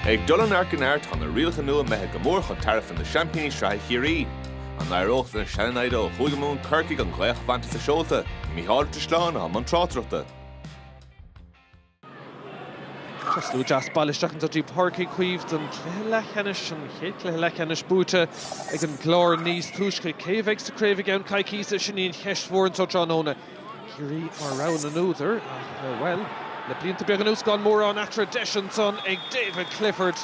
Ag dul an arcanart on the rialcha nua methe gomór chun taraf in the champagne Ciarraí. An aireocht in Ciarraí ó chuigamún Corcaigh an Buaicphointí sa seolta, Mihal Trisláán a Montrátrachta. Lú jas ballisteach an dtí Páircí cuimh don Leathceannais an chéad Leathceannais búte ag an glór níos túisce céimh sa Craobh an caiicísa sin íon cheistmhór an Trónóna. Kerry mar raibh an údar, well, le blianta beag an ús gan mór an atra deisian son ag David Clifford.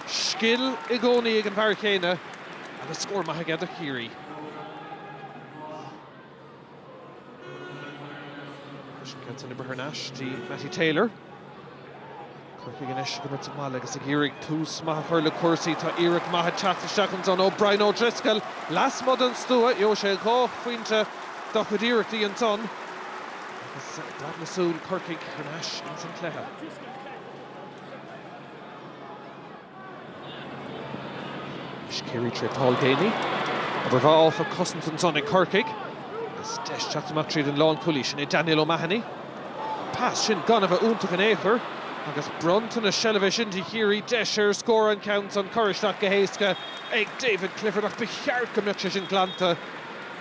Skill I gcónaí ag an bhar chéine agus scór maithe a Kerry. Gets an Ibrahirnash, the Matty Taylor. Corcaigh inis go mit mal agus ag Eric tús maith chuir le cuasaí tá Eric maithe teachtasteach an O'Brien O'Driscoll. Las mod an stúa, jo sé Buaicphointí do chud Eric dí an son. Agus blad na súl Corcaigh inis in san cléthe. Is Kerry tre Paul Gainey. Aber bhá áfa cosint an son ag Corcaigh. Agus deis teachtamach tríd an lán Cluiche in Daniel O'Mahony. Pass sin gan of a úntach an éair. Agus Brunton a Shelvish into Kerry Desher score and counts on Coruscant Gehéisca ag David Clifford ach becheart gomnach sin glanta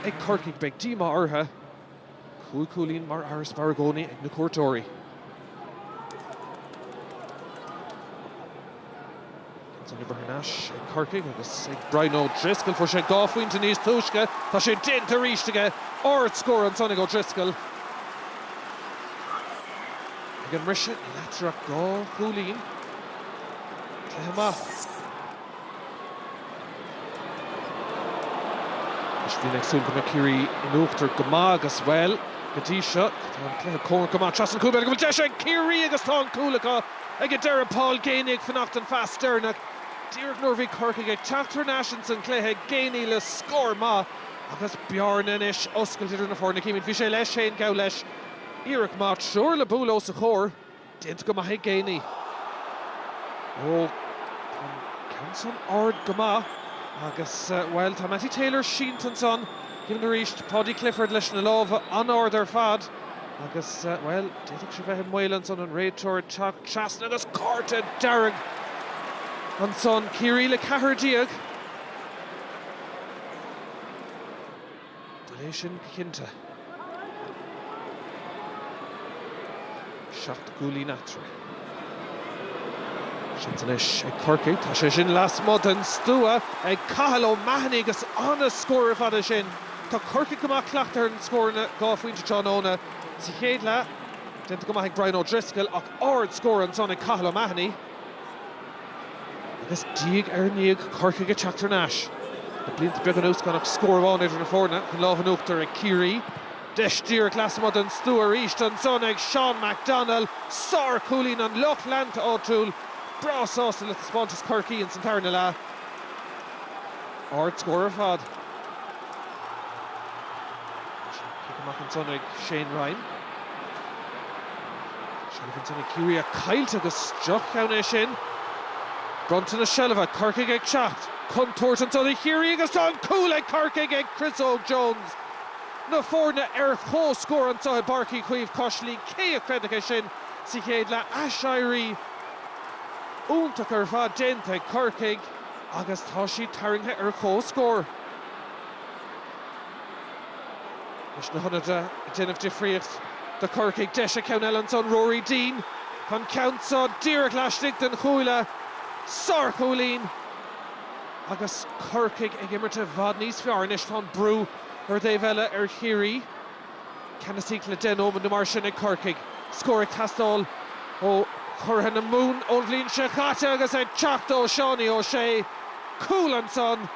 ag Corcaigh beg Dima Orha Coolín mar Aris Baragoni ag na Cuairteoirí. It's an Ibrahirnash ag Corcaigh agus ag Brian O'Driscoll for sé Buaicphointí níos túisce tá sé dinta ríiste or score an Sonnig O'Driscoll. Again, Risha, Latra, Go, Coolín. Cléhama. Ishvi next soon come Kerry in Uachtar Gamag as well. Gadisha, Cléh Cork Gamag, Trasan Coolbeck, Desha, Kerry, agus Thon Coolaka, Agadera Paul Gainig, Fanacht and Fast Sternak, Derek Norvey Corcaigh, Chapter Nashins and Cléh Gainey, Le Score Ma, agus Bjorn Enish, Oscar Tidder na Forna, Kimin Fishe Lesh, Shane Gowlesh. Eric Mart, sure le bulo sa chóir, dint go maith Gainey. Oh, Canson ord go maith, agus, well, tá Matty Taylor Sheenton son, given the reached Paddy Clifford leis na lámha an order fad, agus, well, déitach sé bheith Mhaoileann son an réiteoir Chasna agus Corta Darragh an son Kerry le cahar diag. Delation Kinta. Shacht Guli Natra. Shantanish ag Corcaigh, tá sé sin las mod an stúa ag Cathal O'Mahony agus anna scóir fada sin. Tá Corcaigh go maith clachtar an scóir na Buaicphointí Trónóna. Sa chéad le, dinta go maith ag Brian O'Driscoll ach ord scóir an son ag Cathal O'Mahony. Agus díag níag Corcaigh ag Ciarraí-3-21. Le blianta beag an ús gan ach scóir bháin idir na fórna chun lámh an Uachtar ag Kerry. Deis dír glasmod an stúar ríist an son ag Sean MacDonald, Sár Coolín an Loch Lanta O'Toole, Bras Austin le Spóntas Corcaigh in san Tarna lá. Ord scóir fad. Kick amach an son ag Shane Ryan. Shelva son ag Kerry a cailt agus joch ann é sin. Brunton a Shelva, Corcaigh ag Chacht, Cuntort an son ag Kerry agus son cool ag Corcaigh ag Chris Jones. Na fórna chó scór an sáil Páircí cuimh Coslí cé a creidech sin sa chéad le Ciarraí úntach ar fad dénta ag Corcaigh agus tá sí tarraingthe chó scór. Leis na honada déanamh difríocht de Corcaigh deise ceann eile son Rory Dean chun ceansa díreach leisnig den chúile Sár Coolín agus Corcaigh ag imirte bhad níos fearr inis tá brú ar Dave Ella Kerry. Canasíc le den óman na mar sin ag Corcaigh. Scóir ag Tastal ó churtha na mún ón bhlíonn sé chaite agus ag teacht ó Seánaí ó sé. Cool an son.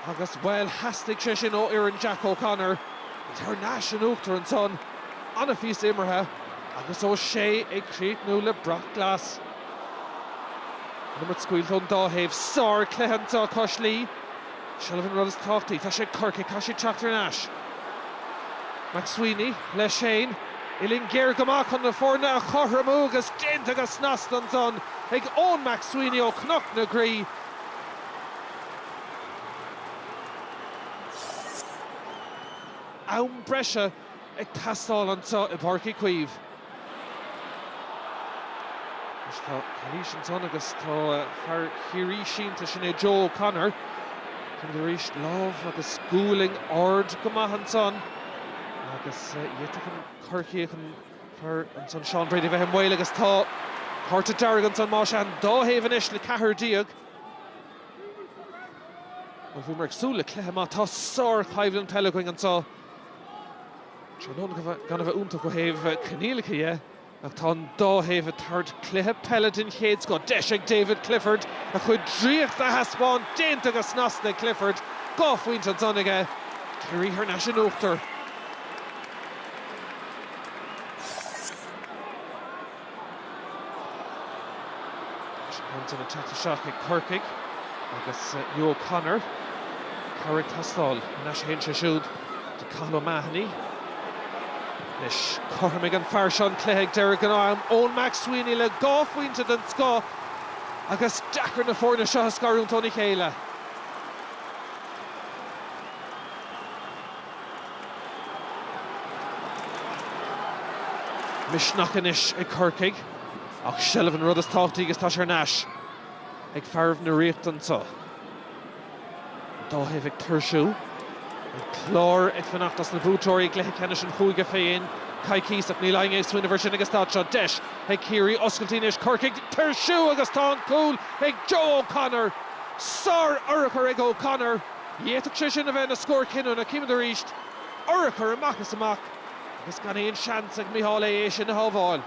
Agus well hastig sé sin ó Ian Jack O'Connor. Tar náis an Uachtar an son. Anna fís imirthe. Agus ó sé ag críochnú le brath glas. Nummer scuiltón dáhéamh Sár Cléhantá Coslí. Shelvin Ruddas Táchtaí, tá sé Corcaigh, tá sé Ciarraí-3-21. McSweeney, le Shane, Ilín Géir gomach chun na fórna a chorramú agus déint agus snast an son ag ón McSweeney ó Knock na Grí. Ann breise ag tastáil an sa I Páircí cuimh. Cluiche and son agus tá far Kerry sínta sin é Joe O'Connor. Cyn dy rhys lof agus schooling ord gymahan son. Agus ietach yn Corcaigh yn far yn son Sean Brady fe hymweil agus tá Horta Dargan son Moshan do hefyn ish le cahar diog. Wel fwy merch sŵl le clehe ma tá sor caiflin pelegwing an so. Sian gan fe úntach o hef cynnig ie. Ach tá dó hef third clehe Peledin Shades go Deshig David Clifford a chud dríocht a haspáin déint agus nasna Clifford Buaicphointí an sonige Kerry her nasin óachtar. An attack to shock at Corcaigh agus O'Connor Carrick Tastal Nash Hinch Shud to Calo Mahoney. Nish Cormac and Farshawn Clegg Derek and Arm own Max Sweeney le Buaicphointí den Sco agus Dakar na Forna Shaw Scarún Tony Peile. Mishnachanish at Corcaigh ach Shelvin Rudas Talty agus Tasher Nash ag farv na riachtan so. Dó hefig Turshu Clor ag fanachtas na bútóirí gleithe cenis an chuige féin Cai Císach ní laing ag swinna versin agus tá seo deis ag Kerry oscailtínis Corcaigh Turshu agus tá an cúl ag Joe O'Connor Sar Urachar ag O'Connor Ietach sé sin a bheith na scór cinú na cíimid a ríist Urachar amachchas amach agus gan éon seans ag Mícheál é sin na hábháil.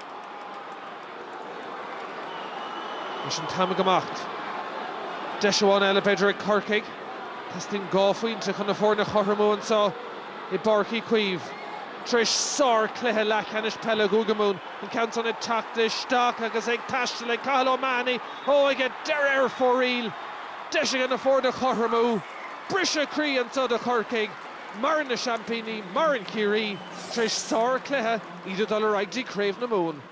Is an tam gemacht. Deisháin eile beidir ag Corcaigh Testing Buaicphointí chun na Forna chormú an so I Barky Cuiv. Trish sar clethe lechanis Peile Gugamún an count on it tactish stock agus ag tastal le Calo Mani. Oh, I get derer for real. Deisig an na Forna chormú. Brisha Cree an so de Corcaigh. Marin na Champini, Marin Kerry. Trish sar clethe iad dollar ag di Craobh na Moon.